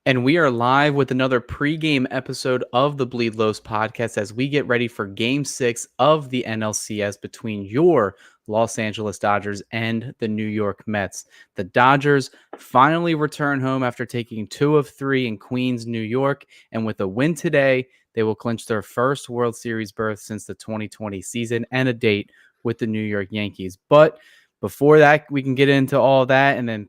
And we are live with another pregame episode of the Bleed Lows podcast as we get ready for game 6 of the NLCS between your Los Angeles Dodgers and the New York Mets. The Dodgers finally return home after taking 2 of 3 in Queens, New York. And with a win today, they will clinch their first World Series berth since the 2020 season and a date with the New York Yankees. But before that, we can get into all that and then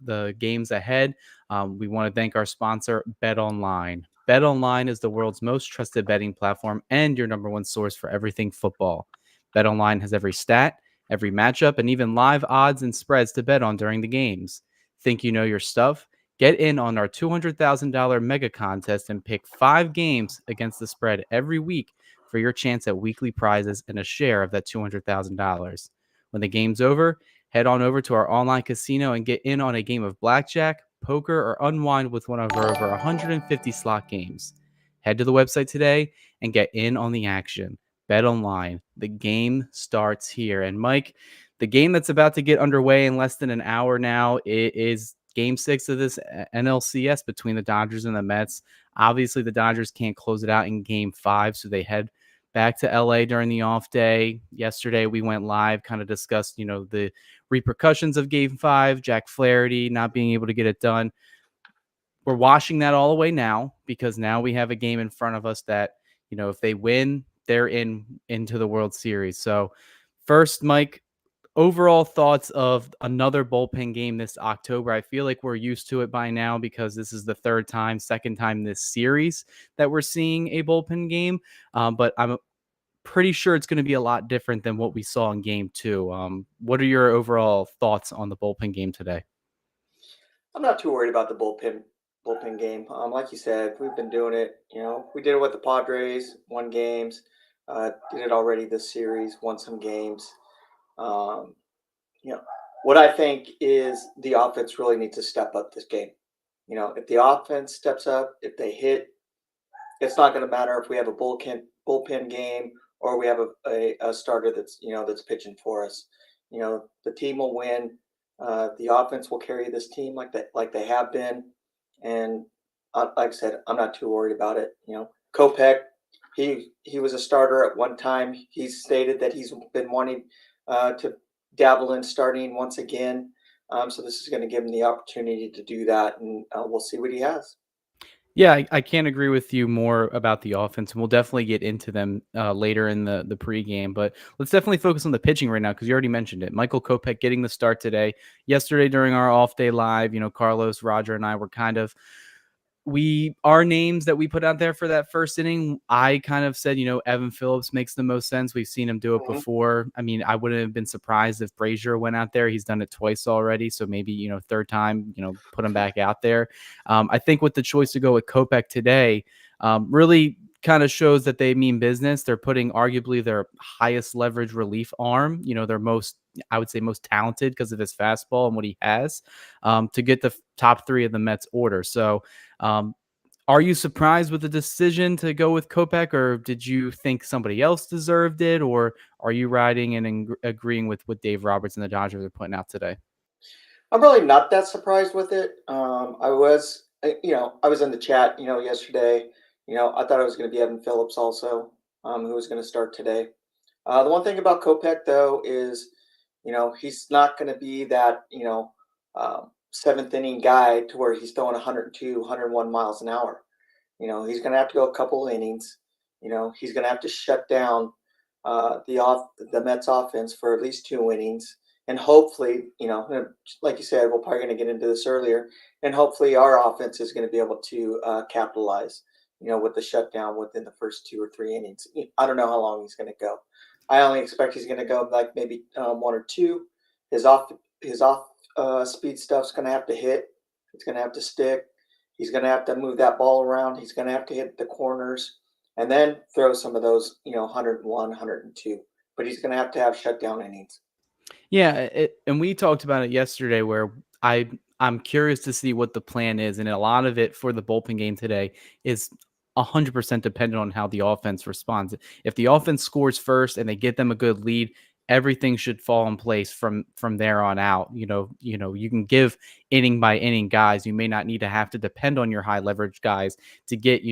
the games ahead. We want to thank our sponsor, BetOnline. BetOnline is the world's most trusted betting platform and your number one source for everything football. BetOnline has every stat, every matchup, and even live odds and spreads to bet on during the games. Think you know your stuff? Get in on our $200,000 mega contest and pick 5 games against the spread every week for your chance at weekly prizes and a share of that $200,000. When the game's over, head on over to our online casino and get in on a game of blackjack, poker, or unwind with one of our over 150 slot games. Head to the website today and get in on the action. Bet online. The game starts here. And Mike, the game that's about to get underway in less than an hour now is game 6 of this NLCS between the Dodgers and the Mets. Obviously, the Dodgers can't close it out in game 5, so they head back to LA during the off day. Yesterday, we went live, kind of discussed, the repercussions of game 5, Jack Flaherty not being able to get it done. We're washing that all away now because now we have a game in front of us that, if they win, they're into the World Series. So first, Mike, overall thoughts of another bullpen game this October. I feel like we're used to it by now because this is the second time this series that we're seeing a bullpen game. But I'm pretty sure it's going to be a lot different than what we saw in game 2. What are your overall thoughts on the bullpen game today? I'm not too worried about the bullpen game. Like you said, we've been doing it. We did it with the Padres, won games. Did it already this series, won some games. Um, you know, what I think is the offense really needs to step up this game. If the offense steps up, if they hit, it's not going to matter if we have a bullpen game or we have a starter that's pitching for us. The team will win. The offense will carry this team like they have been, and like I said, I'm not too worried about it. Kopech, he was a starter at one time. He's stated that he's been wanting to dabble in starting once again. So this is going to give him the opportunity to do that, and we'll see what he has. Yeah, I can't agree with you more about the offense, and we'll definitely get into them later in the pregame. But let's definitely focus on the pitching right now because you already mentioned it. Michael Kopech getting the start today. Yesterday during our off day live, Carlos, Roger, and I were our names that we put out there for that first inning. I kind of said, Evan Phillips makes the most sense. We've seen him do it Mm-hmm. before. I mean, I wouldn't have been surprised if Brazier went out there. He's done it twice already. So maybe, third time, put him back out there. I think with the choice to go with Kopech today, really kind of shows that they mean business. They're putting arguably their highest leverage relief arm, their most, I would say, most talented because of his fastball and what he has, to get the top 3 of the Mets order. So, are you surprised with the decision to go with Kopech, or did you think somebody else deserved it, or are you riding and agreeing with what Dave Roberts and the Dodgers are putting out today? I'm really not that surprised with it. I was in the chat, yesterday. I thought it was going to be Evan Phillips also, who was going to start today. The one thing about Kopech though is, he's not going to be that, seventh inning guy to where he's throwing 102, 101 miles an hour. He's going to have to go a couple innings. He's going to have to shut down the Mets offense for at least 2 innings. And hopefully, like you said, we're probably going to get into this earlier. And hopefully, our offense is going to be able to capitalize, with the shutdown within the first 2 or 3 innings. I don't know how long he's going to go. I only expect he's going to go like maybe 1 or 2. His off speed stuff's going to have to hit. It's going to have to stick. He's going to have to move that ball around. He's going to have to hit the corners and then throw some of those, 101, 102. But he's going to have shutdown innings. Yeah, and we talked about it yesterday where I'm curious to see what the plan is, and a lot of it for the bullpen game today is 100% dependent on how the offense responds. If the offense scores first and they get them a good lead, everything should fall in place from there on out. You can give inning by inning guys. You may not need to have to depend on your high leverage guys to get,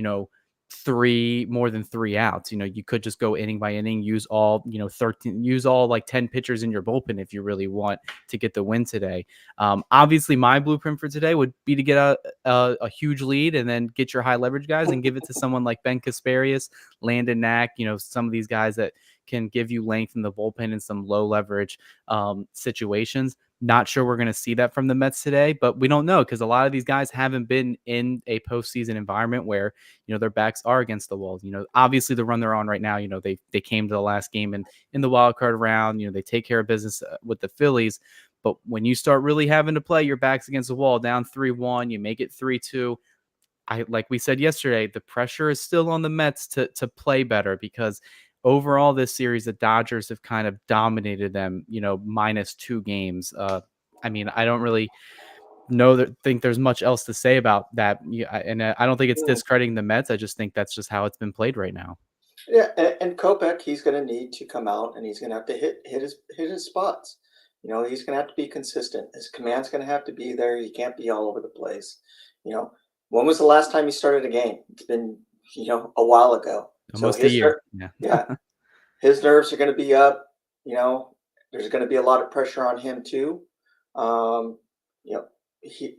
more than three outs. You could just go inning by inning, use all, 13, use all like 10 pitchers in your bullpen if you really want to get the win today. Obviously, my blueprint for today would be to get a huge lead and then get your high leverage guys and give it to someone like Ben Kasparius, Landon Knack, some of these guys that can give you length in the bullpen in some low leverage situations. Not sure we're going to see that from the Mets today, but we don't know because a lot of these guys haven't been in a postseason environment where, their backs are against the walls. Obviously the run they're on right now, they came to the last game and in the wild card round, they take care of business with the Phillies. But when you start really having to play your backs against the wall, down 3-1, you make it 3-2. Like we said yesterday, the pressure is still on the Mets to play better because overall this series, the Dodgers have kind of dominated them, minus 2 games. I don't really think there's much else to say about that. And I don't think it's Mm. discrediting the Mets. I just think that's just how it's been played right now. Yeah, and Kopech, he's going to need to come out and he's going to have to hit his spots. He's going to have to be consistent. His command's going to have to be there. He can't be all over the place. You know, when was the last time he started a game? It's been a while ago. So Almost a year. Yeah. yeah, his nerves are going to be up. There's going to be a lot of pressure on him too. He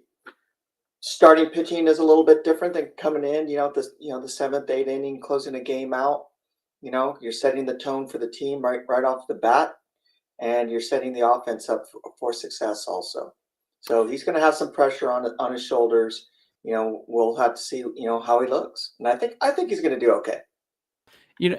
starting pitching is a little bit different than coming in. The seventh, eighth inning, closing a game out. You're setting the tone for the team right off the bat, and you're setting the offense up for success also. So he's going to have some pressure on his shoulders. We'll have to see how he looks, and I think he's going to do okay.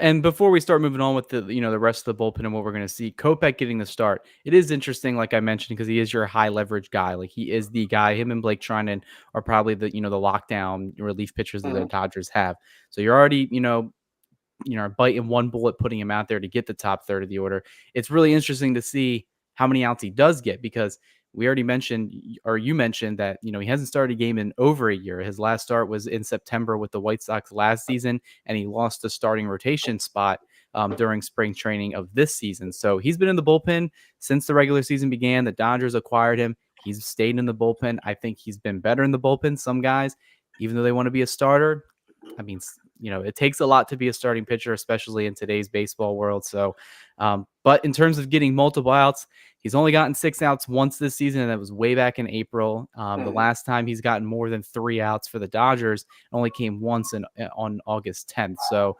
And before we start moving on with the rest of the bullpen and what we're going to see, Kopech getting the start. It is interesting, like I mentioned, because he is your high leverage guy. Like he is the guy. Him and Blake Trinan are probably the lockdown relief pitchers that the Hmm. Dodgers have. So you're already biting one bullet, putting him out there to get the top third of the order. It's really interesting to see how many outs he does get because we already mentioned, or you mentioned that, he hasn't started a game in over a year. His last start was in September with the White Sox last season, and he lost the starting rotation spot during spring training of this season. So he's been in the bullpen since the regular season began. The Dodgers acquired him. He's stayed in the bullpen. I think he's been better in the bullpen. Some guys, even though they want to be a starter, it takes a lot to be a starting pitcher, especially in today's baseball world. So, but in terms of getting multiple outs, he's only gotten 6 outs once this season, and that was way back in April. The Hmm. last time he's gotten more than 3 outs for the Dodgers only came once on August 10th. So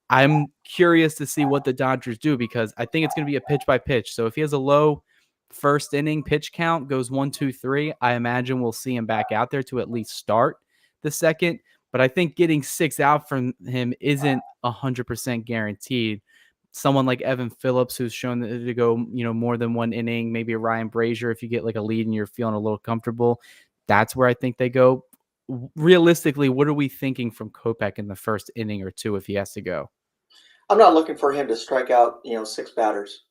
I'm curious to see what the Dodgers do because I think it's going to be a pitch by pitch. So if he has a low first inning pitch count, goes 1, 2, 3, I imagine we'll see him back out there to at least start the second. But I think getting 6 out from him isn't 100% guaranteed. Someone like Evan Phillips, who's shown to go, more than 1 inning, maybe a Ryan Brazier, if you get like a lead and you're feeling a little comfortable, that's where I think they go. Realistically, what are we thinking from Kopech in the first inning or two if he has to go? I'm not looking for him to strike out, 6 batters.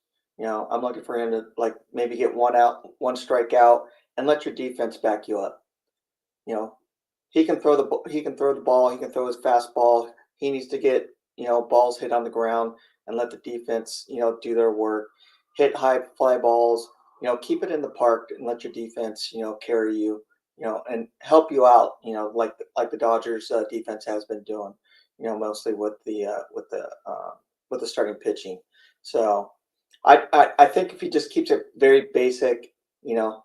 I'm looking for him to like maybe get 1 out, 1 strikeout, and let your defense back you up. You know, he can throw the ball, he can throw his fastball. He needs to get balls hit on the ground and let the defense do their work. Hit high fly balls. Keep it in the park and let your defense carry you. And help you out. Like the Dodgers defense has been doing. Mostly with the starting pitching. So I think if he just keeps it very basic,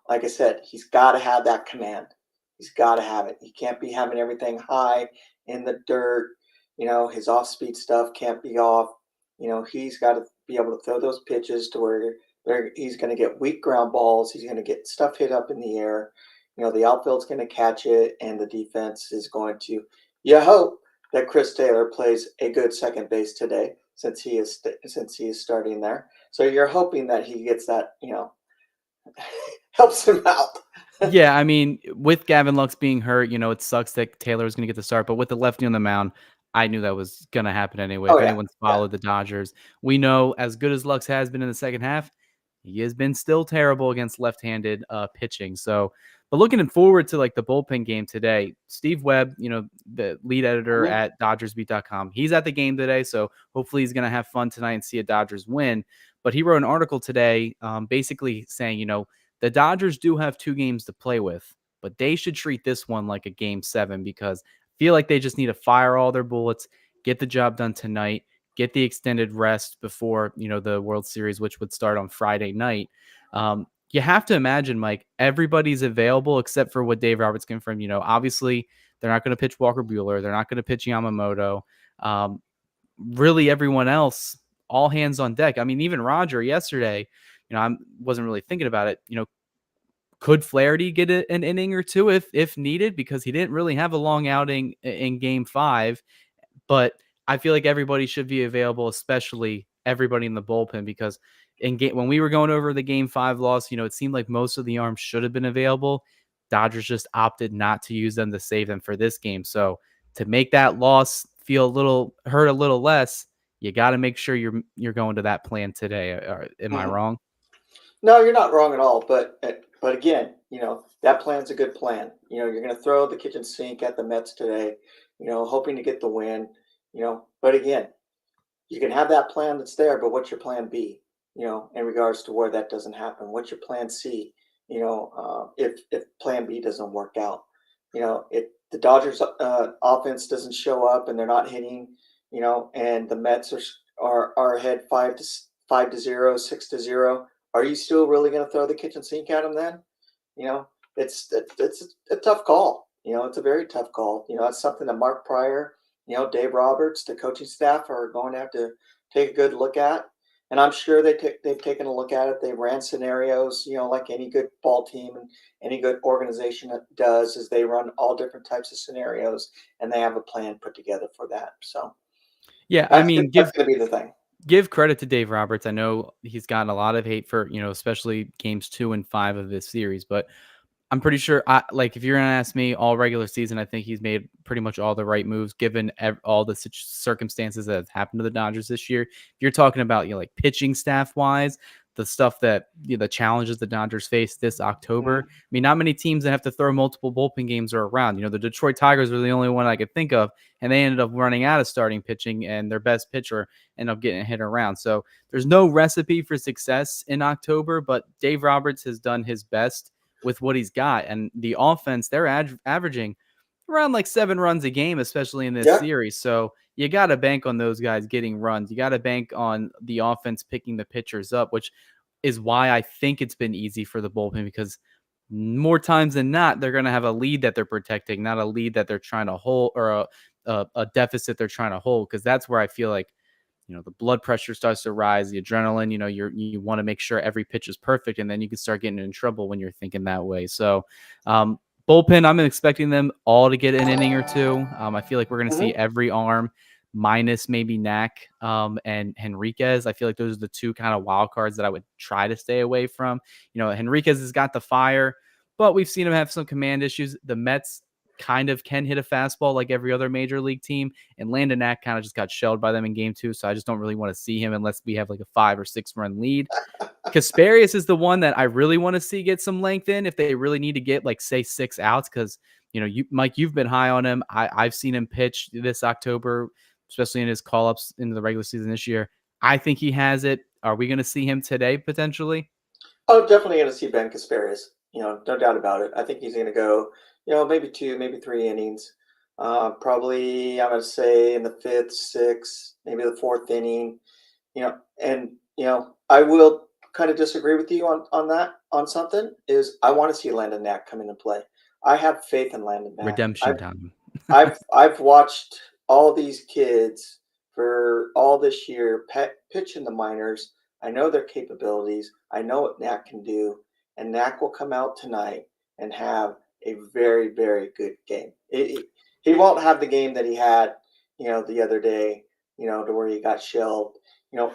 like I said, he's got to have that command. He's got to have it. He can't be having everything high in the dirt. His off-speed stuff can't be off. He's got to be able to throw those pitches to where he's going to get weak ground balls. He's going to get stuff hit up in the air. The outfield's going to catch it, and the defense is going to. You hope that Chris Taylor plays a good second base today, since he is starting there. So you're hoping that he gets that. Helps him out. Yeah, with Gavin Lux being hurt, it sucks that Taylor was going to get the start. But with the lefty on the mound, I knew that was going to happen anyway. Oh If yeah, anyone's yeah. followed the Dodgers, we know as good as Lux has been in the second half, he has been still terrible against left-handed pitching. So, but looking forward to like the bullpen game today, Steve Webb, the lead editor Mhm. at DodgersBeat.com, he's at the game today. So hopefully he's going to have fun tonight and see a Dodgers win. But he wrote an article today, basically saying, the Dodgers do have 2 games to play with, but they should treat this one like a game 7 because I feel like they just need to fire all their bullets, get the job done tonight, get the extended rest before, the World Series, which would start on Friday night. You have to imagine, Mike, everybody's available except for what Dave Roberts confirmed. Obviously, they're not going to pitch Walker Buehler. They're not going to pitch Yamamoto. Really, everyone else, all hands on deck. I mean, even Roger yesterday, I wasn't really thinking about it. Could Flaherty get an inning or two if needed because he didn't really have a long outing in Game 5, but I feel like everybody should be available, especially everybody in the bullpen, because when we were going over the Game 5 loss, it seemed like most of the arms should have been available. Dodgers just opted not to use them to save them for this game. So to make that loss feel hurt a little less, you got to make sure you're going to that plan today. Am I Mhm. wrong? No, you're not wrong at all. But again, that plan's a good plan. You're going to throw the kitchen sink at the Mets today. Hoping to get the win. But again, you can have that plan that's there, but what's your plan B? In regards to where that doesn't happen, what's your plan C? If plan B doesn't work out, if the Dodgers offense doesn't show up and they're not hitting, and the Mets are ahead 5-0, 6-0, are you still really going to throw the kitchen sink at them then? You know, it's a tough call. It's a very tough call. It's something that Mark Pryor, Dave Roberts, the coaching staff are going to have to take a good look at. And I'm sure they've taken a look at it. They ran scenarios, like any good ball team and any good organization does, is they run all different types of scenarios and they have a plan put together for that. So Yeah, I that's mean, that's going to be the thing. give credit to Dave Roberts. I know he's gotten a lot of hate for, especially games 2 and 5 of this series, but I'm pretty sure, if you're gonna ask me, all regular season, I think he's made pretty much all the right moves given all the circumstances that have happened to the Dodgers this year. If you're talking about, like pitching staff wise, the stuff that the challenges the Dodgers face this October. Mhm. I mean, not many teams that have to throw multiple bullpen games are around. The Detroit Tigers were the only one I could think of, and they ended up running out of starting pitching, and their best pitcher ended up getting hit around. So there's no recipe for success in October, but Dave Roberts has done his best with what he's got. And the offense, they're averaging around like 7 runs a game, especially in this Yeah. series. So you got to bank on those guys getting runs. You got to bank on the offense picking the pitchers up, which is why I think it's been easy for the bullpen because more times than not, they're going to have a lead that they're protecting, not a lead that they're trying to hold or a deficit they're trying to hold. Because that's where I feel like the blood pressure starts to rise, the adrenaline, you want to make sure every pitch is perfect, and then you can start getting in trouble when you're thinking that way. So, bullpen, I'm expecting them all to get an inning or two. I feel like we're going to see Hmm. every arm minus maybe Knack and Henriquez. I feel like those are the two kind of wild cards that I would try to stay away from. Henriquez has got the fire, but we've seen him have some command issues. The Mets kind of can hit a fastball like every other major league team. And Landon Knack kind of just got shelled by them in game 2. So I just don't really want to see him unless we have like a 5 or 6 run lead. Kasparius is the one that I really want to see get some length in if they really need to get like say 6 outs. Cause Mike, you've been high on him. I've seen him pitch this October, especially in his call ups into the regular season this year. I think he has it. Are we going to see him today potentially? Oh, definitely going to see Ben Casparius. No doubt about it. I think he's going to go, maybe 2, maybe 3 innings. Probably, I'm going to say in the 5th, 6th, maybe the 4th inning. And I will kind of disagree with you on that on something. Is I want to see Landon Knack come into play. I have faith in Landon Knack. Redemption time. I've watched all these kids for all this year pitch in the minors. I know their capabilities. I know what Knack can do, and Knack will come out tonight and have a very, very good game. He won't have the game that he had, the other day, to where he got shelled.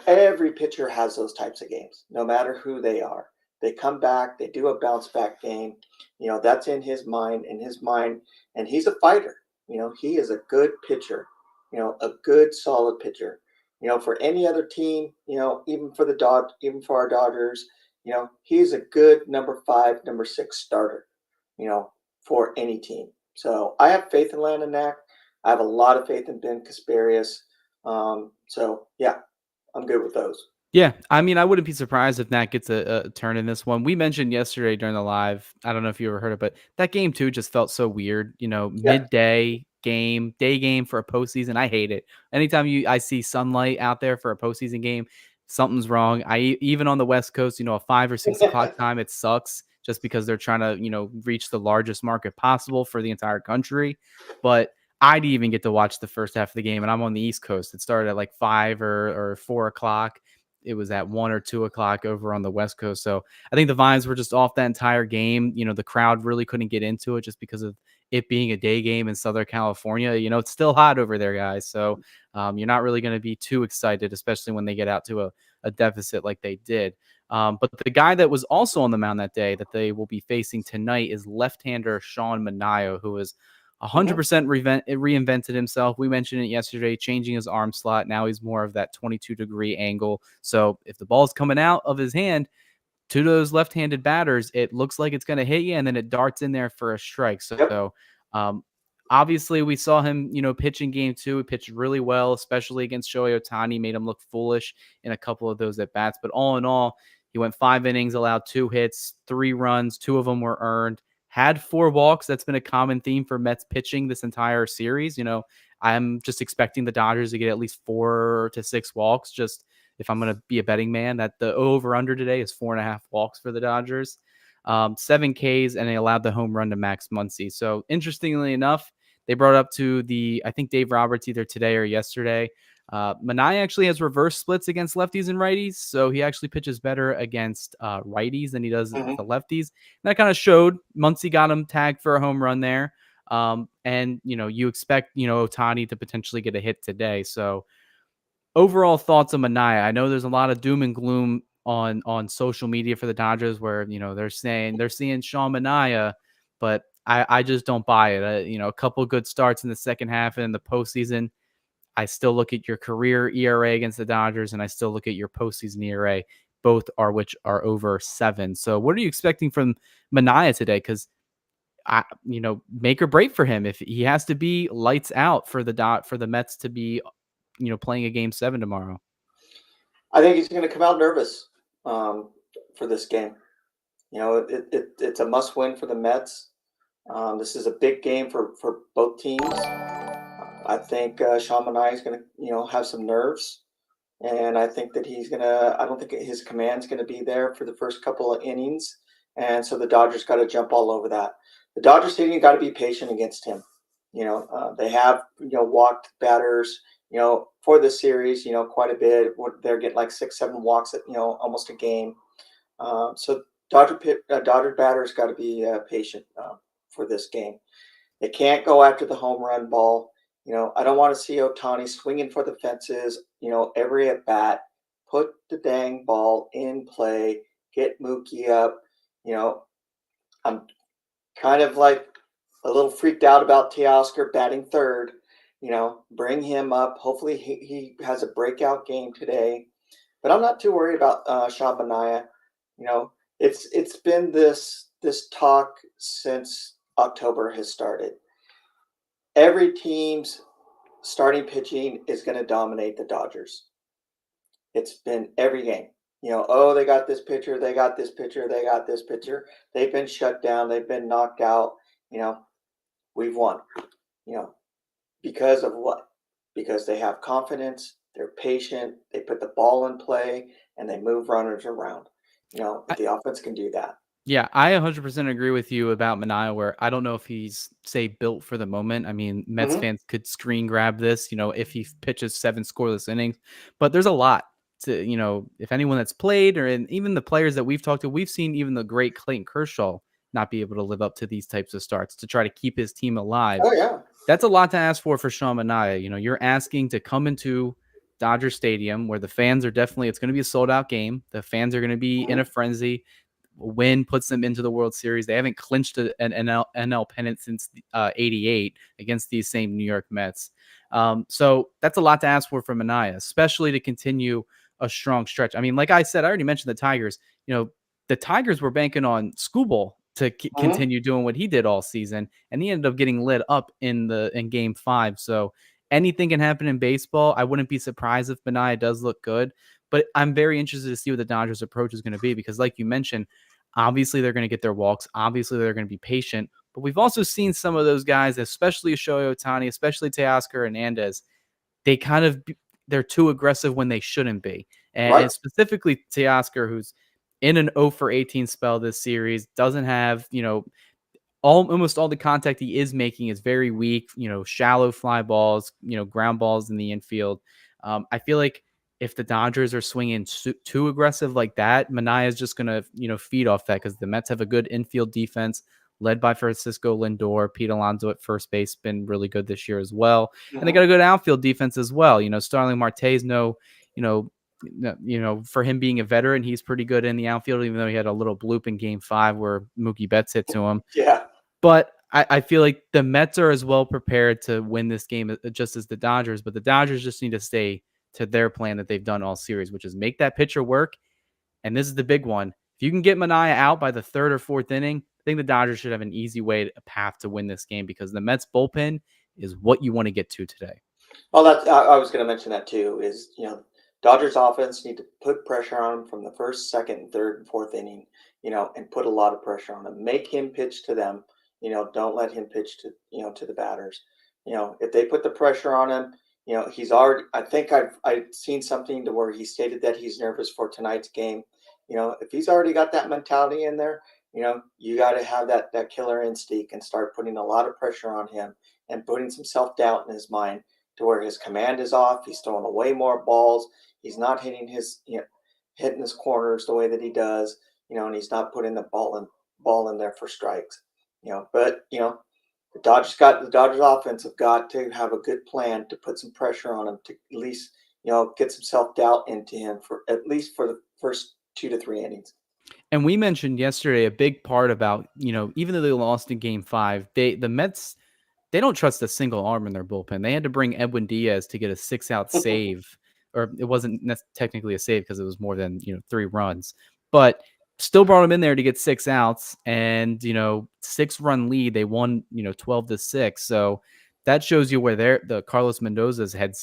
Every pitcher has those types of games, no matter who they are. They come back, they do a bounce back game. That's in his mind, and he's a fighter. He is a good pitcher, a good solid pitcher. For any other team, even for even for our Dodgers, he's a good number 5, number 6 starter, you know, for any team. So I have faith in Landon Knack. I have a lot of faith in Ben Casparius. So yeah, I'm good with those. Yeah, I mean, I wouldn't be surprised if Nat gets a turn in this one. We mentioned yesterday during the live, I don't know if you ever heard it, but that game too just felt so weird. Yeah. Midday game, day game for a postseason. I hate it. Anytime I see sunlight out there for a postseason game, something's wrong. Even on the West Coast, a 5 or 6 o'clock time, it sucks just because they're trying to reach the largest market possible for the entire country. But I didn't even get to watch the first half of the game, and I'm on the East Coast. It started at like 5 or 4 o'clock. It was at 1 or 2 o'clock over on the West Coast. So I think the vibes were just off that entire game. The crowd really couldn't get into it just because of it being a day game in Southern California. It's still hot over there, guys. So you're not really going to be too excited, especially when they get out to a deficit like they did. But the guy that was also on the mound that day that they will be facing tonight is left-hander Sean Manaea, who is Mhm. 100% reinvented himself. We mentioned it yesterday, changing his arm slot. Now he's more of that 22-degree angle. So if the ball's coming out of his hand to those left-handed batters, it looks like it's going to hit you, and then it darts in there for a strike. Yep. So um, obviously, we saw him, pitch in game two. He pitched really well, especially against Shohei Ohtani, made him look foolish in a couple of those at bats. But all in all, he went 5 innings, allowed 2 hits, 3 runs, 2 of them were earned. Had 4 walks. That's been a common theme for Mets pitching this entire series. I'm just expecting the Dodgers to get at least 4 to 6 walks. Just if I'm going to be a betting man, that the over under today is 4.5 walks for the Dodgers. 7 Ks, and they allowed the home run to Max Muncy. So interestingly enough, they brought up to I think Dave Roberts either today or yesterday. Manaea actually has reverse splits against lefties and righties, so he actually pitches better against righties than he does Mhm. the lefties. And that kind of showed. Muncy got him tagged for a home run there. And you expect Ohtani to potentially get a hit today. So overall thoughts on Manaea. I know there's a lot of doom and gloom on social media for the Dodgers where they're saying they're seeing Sean Manaea, but I just don't buy it. A couple good starts in the second half and in the postseason. I still look at your career ERA against the Dodgers, and I still look at your postseason ERA, both are which are over 7. So what are you expecting from Manaea today? Because make or break for him if he has to be lights out for the Mets to be playing a game 7 tomorrow. I think he's going to come out nervous um, for this game. It's a must win for the Mets. This is a big game for both teams. I think Sean Manaea is going to have some nerves, and I think that he's going to. I don't think his command's going to be there for the first couple of innings, and so the Dodgers got to jump all over that. The Dodgers hitting got to be patient against him. They have walked batters for this series quite a bit. They're getting like 6, 7 walks at almost a game. So Dodger batters got to be patient for this game. They can't go after the home run ball. I don't want to see Ohtani swinging for the fences. Every at bat, put the dang ball in play. Get Mookie up. You know, I'm kind of like a little freaked out about Teoscar batting third. Bring him up. Hopefully he has a breakout game today. But I'm not too worried about Sean Manaea. It's been this talk since October has started. Every team's starting pitching is going to dominate the Dodgers. It's been every game. Oh, they got this pitcher, they got this pitcher, they got this pitcher. They've been shut down, they've been knocked out. We've won. You know, because of what? Because they have confidence, they're patient, they put the ball in play, and they move runners around. The offense can do that. Yeah, I 100% agree with you about Manaea, where I don't know if he's, say, built for the moment. I mean, Mets Hmm. fans could screen grab this, if he pitches 7 scoreless innings, but there's a lot to, if anyone that's played even the players that we've talked to, we've seen even the great Clayton Kershaw not be able to live up to these types of starts to try to keep his team alive. Oh yeah. That's a lot to ask for Sean Manaea. You're asking to come into Dodger Stadium where the fans are definitely, it's going to be a sold out game. The fans are going to be in Hmm. a frenzy. Win puts them into the World Series. They haven't clinched an NL pennant since '88 against these same New York Mets. So that's a lot to ask for from Manaea, especially to continue a strong stretch. I mean, like I said, I already mentioned the Tigers. The Tigers were banking on Skubal to Hmm. continue doing what he did all season, and he ended up getting lit up in Game 5. So anything can happen in baseball. I wouldn't be surprised if Manaea does look good, But I'm very interested to see what the Dodgers' approach is going to be because, like you mentioned, obviously they're going to get their walks. Obviously they're going to be patient. But we've also seen some of those guys, especially Shohei Ohtani, especially Teoscar Hernandez, they kind of they're too aggressive when they shouldn't be. And Right. specifically Teoscar, who's in an 0 for 18 spell this series, doesn't have, almost all the contact he is making is very weak, shallow fly balls, ground balls in the infield. I feel like if the Dodgers are swinging too aggressive like that, Manaea is just going to, feed off that because the Mets have a good infield defense led by Francisco Lindor. Pete Alonso at first base been really good this year as well. And they Hmm. got a good outfield defense as well. Starling Marte's you know, for him being a veteran, he's pretty good in the outfield, even though he had a little bloop in game 5 where Mookie Betts hit to him. Yeah. But I feel like the Mets are as well prepared to win this game just as the Dodgers, but the Dodgers just need to stay to their plan that they've done all series, which is make that pitcher work. And this is the big one. If you can get Manaea out by the 3rd or 4th inning, I think the Dodgers should have an easy a path to win this game because the Mets bullpen is what you want to get to today. Well, that's I was going to mention that too. Is Dodgers offense need to put pressure on him from the first, second, third, and fourth inning. And put a lot of pressure on him. Make him pitch to them. Don't let him pitch to the batters. If they put the pressure on him, he's already. I think I've seen something to where he stated that he's nervous for tonight's game. If he's already got that mentality in there, you got to have that killer instinct and start putting a lot of pressure on him and putting some self doubt in his mind to where his command is off. He's throwing away more balls. He's not hitting hitting his corners the way that he does. And he's not putting the ball in there for strikes. But the Dodgers offense have got to have a good plan to put some pressure on him to at least get some self doubt into him for at least for the first 2 to 3 innings. And we mentioned yesterday a big part about, even though they lost in game 5, the Mets, they don't trust a single arm in their bullpen. They had to bring Edwin Diaz to get a 6-out save, or it wasn't technically a save because it was more than 3 runs, but still brought him in there to get 6 outs and 6-run lead. They won 12-6. So that shows you where the Carlos Mendoza's head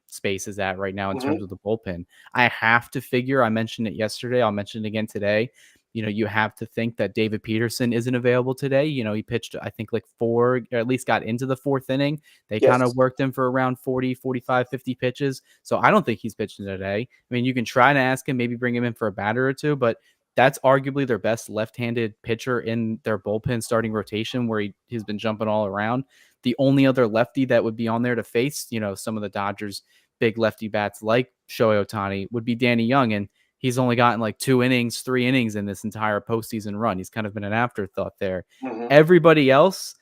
space is at right now in terms Hmm. of the bullpen. I have to figure. I mentioned it yesterday. I'll mention it again today. You have to think that David Peterson isn't available today. He pitched, I think, like 4, or at least got into the 4th inning. They kind of Yes. worked him for around 40, 45, 50 pitches. So I don't think he's pitching today. I mean, you can try to ask him, maybe bring him in for a batter or two, but that's arguably their best left-handed pitcher in their bullpen starting rotation where he's been jumping all around. The only other lefty that would be on there to face, some of the Dodgers' big lefty bats like Shohei Ohtani would be Danny Young. And he's only gotten like 2 innings, 3 innings in this entire postseason run. He's kind of been an afterthought there. Hmm. Everybody else,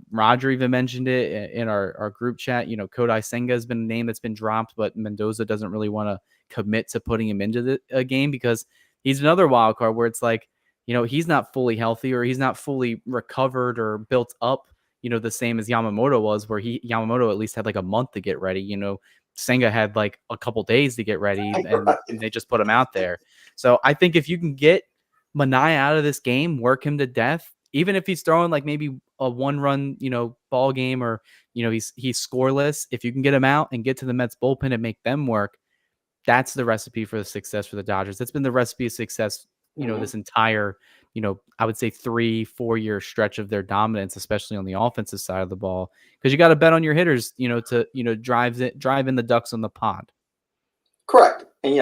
Roger even mentioned it in our group chat. Kodai Senga has been a name that's been dropped, but Mendoza doesn't really want to commit to putting him into the game because he's another wild card where it's like, he's not fully healthy or he's not fully recovered or built up, the same as Yamamoto was, where Yamamoto at least had like a month to get ready. Senga had like a couple days to get ready and Right. they just put him out there. So I think if you can get Manaea out of this game, work him to death, even if he's throwing like maybe a 1-run, ball game or, he's scoreless, if you can get him out and get to the Mets bullpen and make them work, that's the recipe for the success for the Dodgers. That's been the recipe of success, Hmm. this entire, I would say 3-4 year stretch of their dominance, especially on the offensive side of the ball. Because you got to bet on your hitters, to drive in the ducks on the pond. Correct. And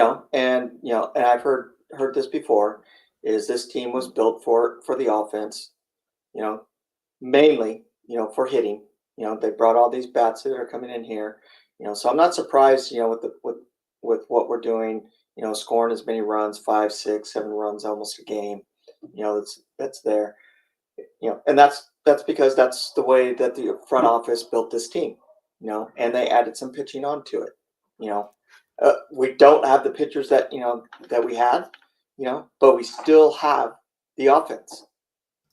I've heard this before. Is this team was built for the offense? You know, mainly for hitting. They brought all these bats that are coming in here. So I'm not surprised. With what we're doing. Scoring as many runs, 5, 6, 7 runs almost a game. That's there. And that's because that's the way that the front office built this team. And they added some pitching onto it. You know, we don't have the pitchers that we had. But we still have the offense.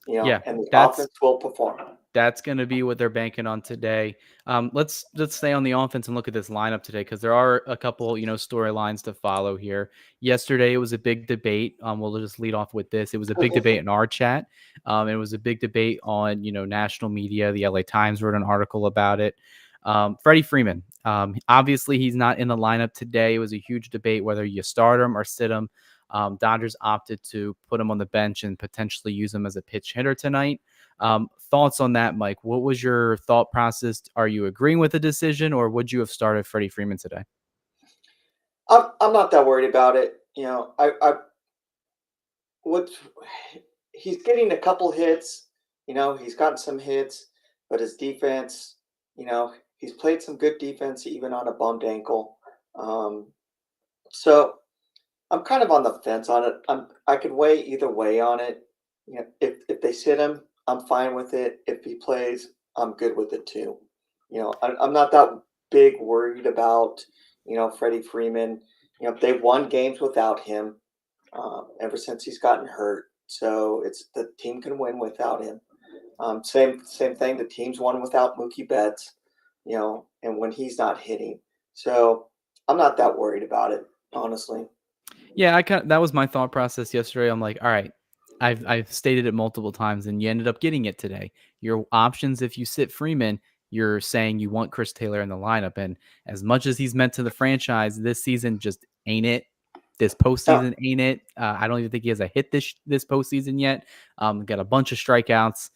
Yeah, And the that's offense will perform. That's going to be what they're banking on today. Let's stay on the offense and look at this lineup today because there are a couple storylines to follow here. Yesterday it was a big debate. We'll just lead off with this. It was a big debate in our chat. It was a big debate on national media. The LA Times wrote an article about it. Freddie Freeman. Obviously, he's not in the lineup today. It was a huge debate whether you start him or sit him. Dodgers opted to put him on the bench and potentially use him as a pitch hitter tonight. Thoughts on that, Mike? What was your thought process? Are you agreeing with the decision, or would you have started Freddie Freeman today? I'm not that worried about it. I what he's getting a couple hits. He's gotten some hits, but his defense, he's played some good defense even on a bummed ankle. Um, so I'm kind of on the fence on it. I could weigh either way on it. If they sit him, I'm fine with it. If he plays, I'm good with it too. I'm not that big worried about Freddie Freeman. They've won games without him ever since he's gotten hurt. So it's the team can win without him. Same thing. The team's won without Mookie Betts. And when he's not hitting, so I'm not that worried about it, honestly. Yeah, that was my thought process yesterday. I'm like, all right, I've stated it multiple times, and you ended up getting it today. Your options, if you sit Freeman, you're saying you want Chris Taylor in the lineup, and as much as he's meant to the franchise, this season just ain't it. This No, postseason ain't it. I don't even think he has a hit this postseason yet. Got a bunch of strikeouts.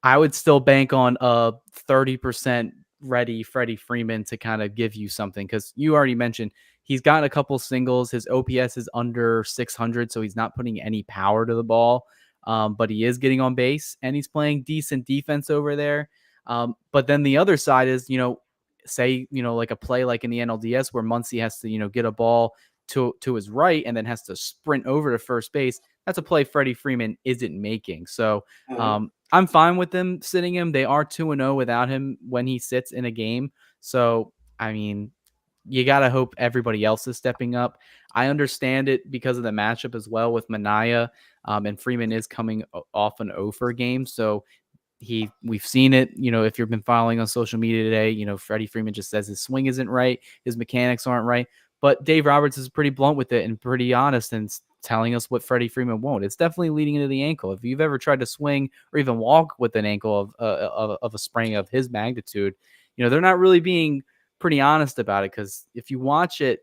I would still bank on a 30% ready Freddie Freeman to kind of give you something, because you already mentioned he's got a couple singles. His OPS is under 600, so he's not putting any power to the ball, but he is getting on base and he's playing decent defense over there. But then the other side is, say, like a play like in the NLDS where Muncy has to, get a ball to his right and then has to sprint over to first base. That's a play Freddie Freeman isn't making. So, mhm. I'm fine with them sitting him. They are 2-0 without him when he sits in a game. So, I mean, you got to hope everybody else is stepping up. I understand it because of the matchup as well with Manaea, and Freeman is coming off an 0 game. So, we've seen it, if you've been following on social media today, Freddie Freeman just says his swing isn't right, his mechanics aren't right. But Dave Roberts is pretty blunt with it and pretty honest and telling us what Freddie Freeman won't. It's definitely leading into the ankle. If you've ever tried to swing or even walk with an ankle of a sprain of his magnitude, they're not really being pretty honest about it, because if you watch it,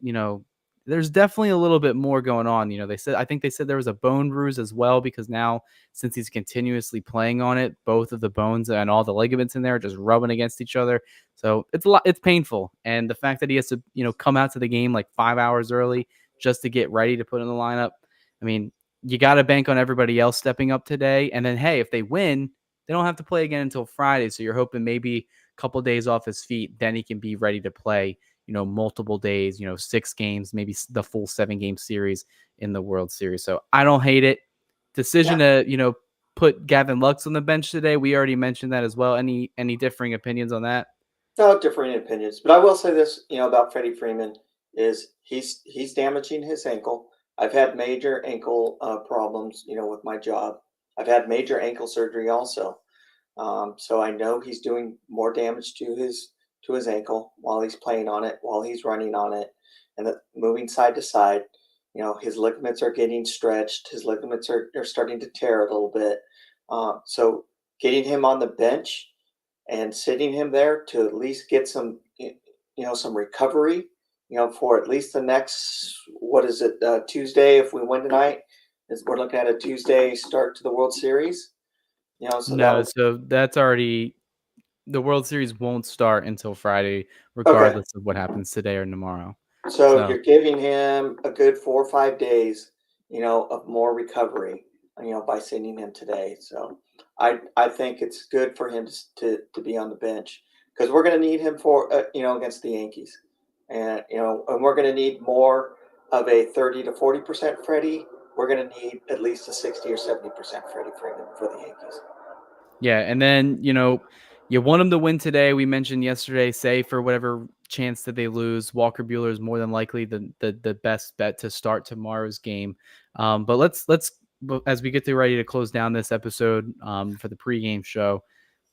there's definitely a little bit more going on. I think they said there was a bone bruise as well, because now, since he's continuously playing on it, both of the bones and all the ligaments in there are just rubbing against each other. So it's a lot, it's painful. And the fact that he has to, come out to the game like 5 hours early just to get ready to put in the lineup. I mean, you got to bank on everybody else stepping up today. And then, hey, if they win, they don't have to play again until Friday. So you're hoping maybe a couple days off his feet, then he can be ready to play, multiple days, 6 games, maybe the full 7-game series in the World Series. So I don't hate it. Decision Yeah, to, put Gavin Lux on the bench today. We already mentioned that as well. Any differing opinions on that? no differing opinions, but I will say this, about Freddie Freeman is he's damaging his ankle. I've had major ankle problems, with my job. I've had major ankle surgery also. So I know he's doing more damage to his ankle while he's playing on it, while he's running on it, and moving side to side. His ligaments are getting stretched. His ligaments are starting to tear a little bit. So getting him on the bench and sitting him there to at least get some recovery, for at least the next, what is it, Tuesday, if we win tonight, is we're looking at a Tuesday start to the World Series. So No, that'll so that's already the World Series won't start until Friday, okay. regardless of what happens today or tomorrow. So So you're giving him a good 4 or 5 days, of more recovery, by sending him today. So I think it's good for him to be on the bench because we're going to need him for against the Yankees, and we're going to need more of a 30 to 40% Freddie. We're going to need at least a 60 or 70% Freddie for the Yankees. yeah, and then, you want them to win today. We mentioned yesterday, say for whatever chance that they lose, Walker Buehler is more than likely the best bet to start tomorrow's game. But as we get ready to close down this episode, for the pregame show,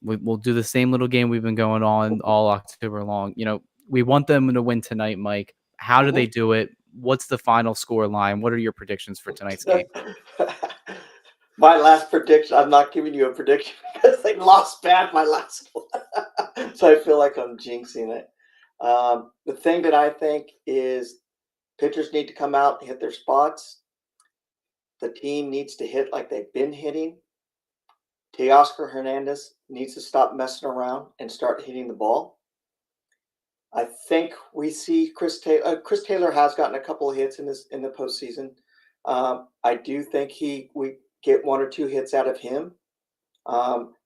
we'll do the same little game we've been going on all October long. We want them to win tonight, Mike. How do they Mhm. do it? What's the final score line? What are your predictions for tonight's game? My last prediction, I'm not giving you a prediction because they lost bad my last one. So I feel like I'm jinxing it. The thing that I think is pitchers need to come out and hit their spots. The team needs to hit like they've been hitting. Teoscar Hernandez needs to stop messing around and start hitting the ball. I think we see Chris Taylor. Chris Taylor has gotten a couple of hits in the postseason. I do think we get one or two hits out of him.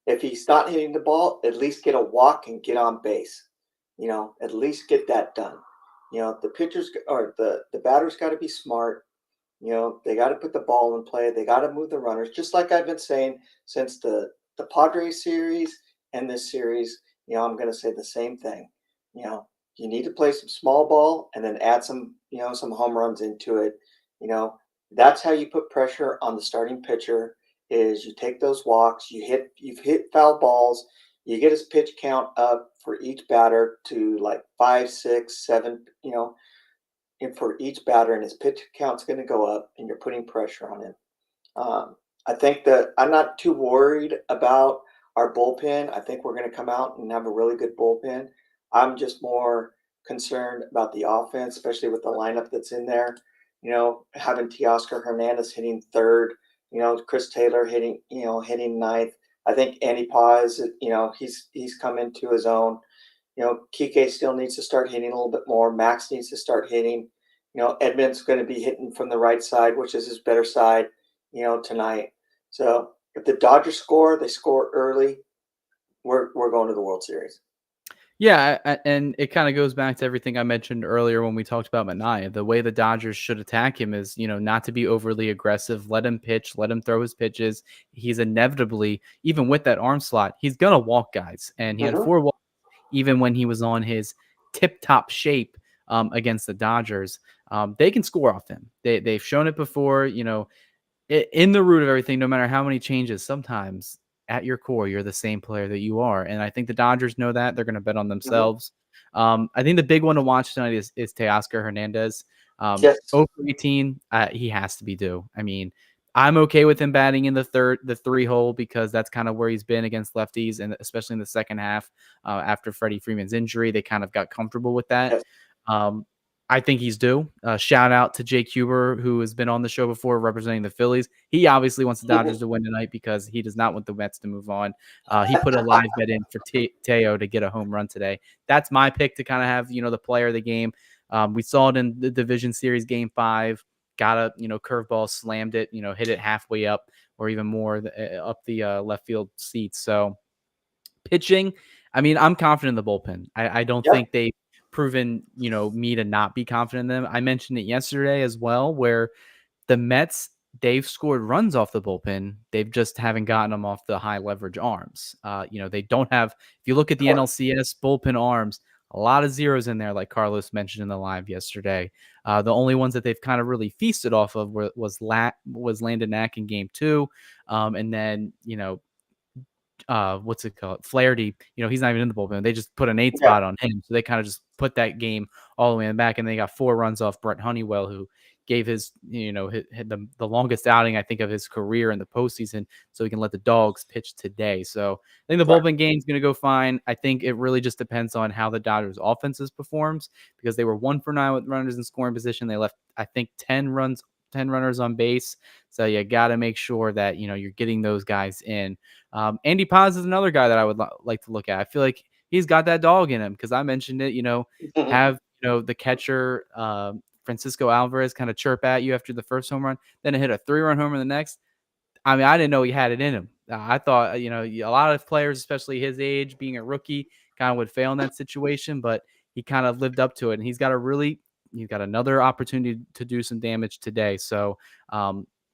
If he's not hitting the ball, at least get a walk and get on base. At least get that done. The pitchers or the batters got to be smart. They got to put the ball in play. They got to move the runners, just like I've been saying since the Padres series and this series. I'm going to say the same thing. You know, you need to play some small ball and then add some home runs into it. You know, that's how you put pressure on the starting pitcher. Is you take those walks, you've hit foul balls, you get his pitch count up for each batter to like 5, 6, 7. And for each batter, and his pitch count's going to go up, and you're putting pressure on him. I think that I'm not too worried about our bullpen. I think we're going to come out and have a really good bullpen. I'm just more concerned about the offense, especially with the lineup that's in there. Having Teoscar Hernandez hitting third, Chris Taylor hitting ninth. I think Andy Paz, he's come into his own. Kike still needs to start hitting a little bit more. Max needs to start hitting. Edmonds going to be hitting from the right side, which is his better side, tonight. So if the Dodgers score, they score early. We're going to the World Series. Yeah, and it kind of goes back to everything I mentioned earlier when we talked about Manaea. The way the Dodgers should attack him is, not to be overly aggressive. Let him pitch, let him throw his pitches. He's inevitably, even with that arm slot, he's gonna walk guys, and he had Mm-hmm. 4 walks even when he was on his tip-top shape against the Dodgers. They can score off him. They've shown it before. In the root of everything, no matter how many changes, sometimes at your core, you're the same player that you are. And I think the Dodgers know that. They're going to bet on Mm-hmm. themselves. I think the big one to watch tonight is Teoscar Hernandez. Yes. Over 18, he has to be due. I mean, I'm okay with him batting in the 3 hole because that's kind of where he's been against lefties, and especially in the second half after Freddie Freeman's injury, they kind of got comfortable with that. Yes. Um, I think he's due. Shout out to Jake Huber, who has been on the show before representing the Phillies. He obviously wants the Dodgers to win tonight because he does not want the Mets to move on. He put a live bet in for Teo to get a home run today. That's my pick to kind of have, the player of the game. We saw it in the division series game 5. Got a, curveball, slammed it, hit it halfway up or even more up the left field seats. So pitching, I mean, I'm confident in the bullpen. I don't Yep. think they've proven, me to not be confident in them. I mentioned it yesterday as well, where the Mets, they've scored runs off the bullpen. They've just haven't gotten them off the high leverage arms. They don't have, if you look at the Correct. NLCS bullpen arms, a lot of zeros in there, like Carlos mentioned in the live yesterday. The only ones that they've kind of really feasted off of was Landon Knack in game 2. And then, what's it called? Flaherty, he's not even in the bullpen. They just put an 8 Yeah. spot on him. So they kind of just put that game all the way in the back. And they got 4 runs off Brett Honeywell, who gave his, the longest outing, I think, of his career in the postseason. So he can let the Dogs pitch today. So I think the Correct. bullpen game is going to go fine. I think it really just depends on how the Dodgers offenses performs because they were 1 for 9 with runners in scoring position. They left, I think, 10 runners on base. So you got to make sure that, you're getting those guys in. Andy Paz is another guy that I would like to look at. I feel like he's got that dog in him because I mentioned it, have, the catcher, Francisco Alvarez kind of chirp at you after the first home run, then hit a 3-run homer the next. I mean, I didn't know he had it in him. I thought, a lot of players, especially his age, being a rookie, kind of would fail in that situation, but he kind of lived up to it. And he's got another opportunity to do some damage today. So,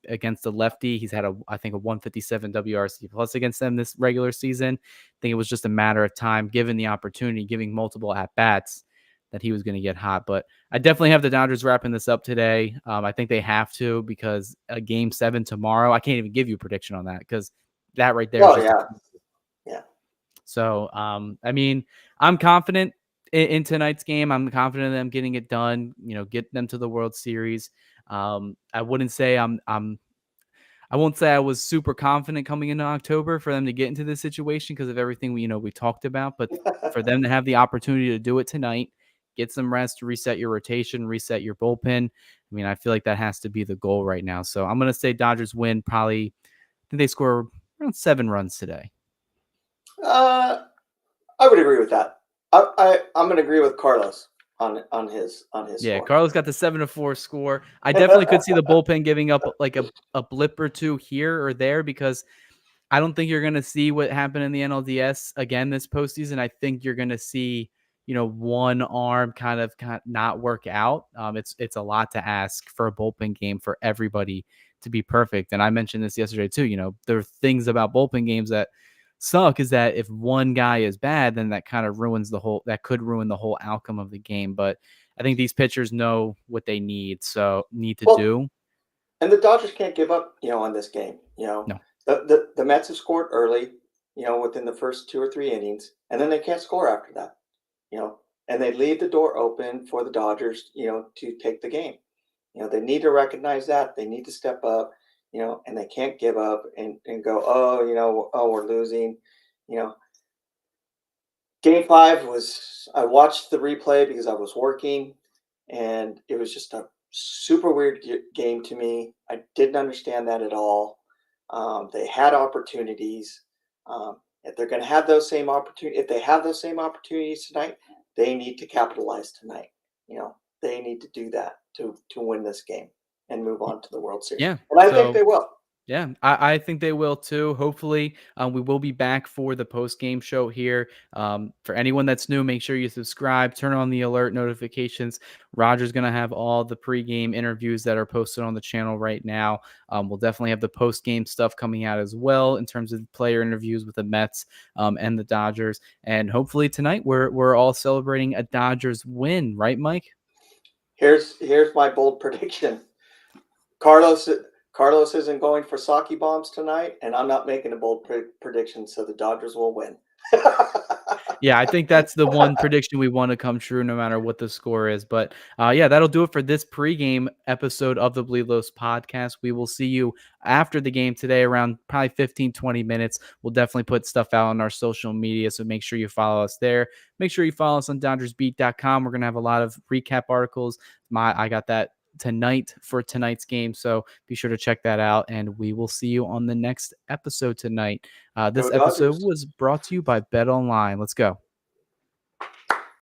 against the lefty, he's had I think a 157 WRC plus against them this regular season. I think it was just a matter of time, given the opportunity, giving multiple at bats, that he was going to get hot. But I definitely have the Dodgers wrapping this up today. I think they have to because game 7 tomorrow, I can't even give you a prediction on that because that right there is Oh just a yeah. Yeah. so, I mean, I'm confident in tonight's game. I'm confident in them getting it done, get them to the World Series. I wouldn't say I won't say I was super confident coming into October for them to get into this situation because of everything we talked about, but for them to have the opportunity to do it tonight, get some rest, reset your rotation, reset your bullpen. I mean, I feel like that has to be the goal right now. So I'm going to say Dodgers win probably. I think they score around 7 runs today. uh, I would agree with that. I'm going to agree with Carlos on his Yeah, score. Carlos got the 7-4 score. I definitely could see the bullpen giving up like a blip or two here or there because I don't think you're going to see what happened in the NLDS again this postseason. I think you're going to see, one arm kind of not work out. It's a lot to ask for a bullpen game for everybody to be perfect. And I mentioned this yesterday too. There are things about bullpen games that suck is that if one guy is bad, then that kind of that could ruin the whole outcome of the game. But I think these pitchers know what they need to Well, do. and the Dodgers can't give up, on this game. No. The Mets have scored early, within the first 2 or 3 innings, and then they can't score after that. You know, and they leave the door open for the Dodgers, to take the game. They need to recognize that. They need to step up, and they can't give up and go, oh, oh, we're losing. You know, Game five was, I watched the replay because I was working, and it was just a super weird game to me. I didn't understand that at all. They had opportunities. If they're going to have those same opportunities, if they have those same opportunities tonight, they need to capitalize tonight. They need to do that to win this game and move on to the World Series. Yeah. And I think So they will. yeah, I think they will too. Hopefully, we will be back for the post game show here. For anyone that's new, make sure you subscribe, turn on the alert notifications. Roger's going to have all the pregame interviews that are posted on the channel right now. We'll definitely have the post game stuff coming out as well in terms of player interviews with the Mets and the Dodgers. And hopefully tonight we're all celebrating a Dodgers win, right, Mike? Here's my bold prediction. Carlos Carlos isn't going for sake bombs tonight, and I'm not making a bold prediction, so the Dodgers will win. Yeah, I think that's the one prediction we want to come true no matter what the score is. But yeah, that'll do it for this pregame episode of the Bleed Los podcast. We will see you after the game today around probably 15-20 minutes. We'll definitely put stuff out on our social media, so make sure you follow us there. Make sure you follow us on DodgersBeat.com. We're going to have a lot of recap articles. I got that tonight for tonight's game, so be sure to check that out, and we will see you on the next episode tonight. This Go episode Dodgers. was brought to you by Bet Online. Let's go.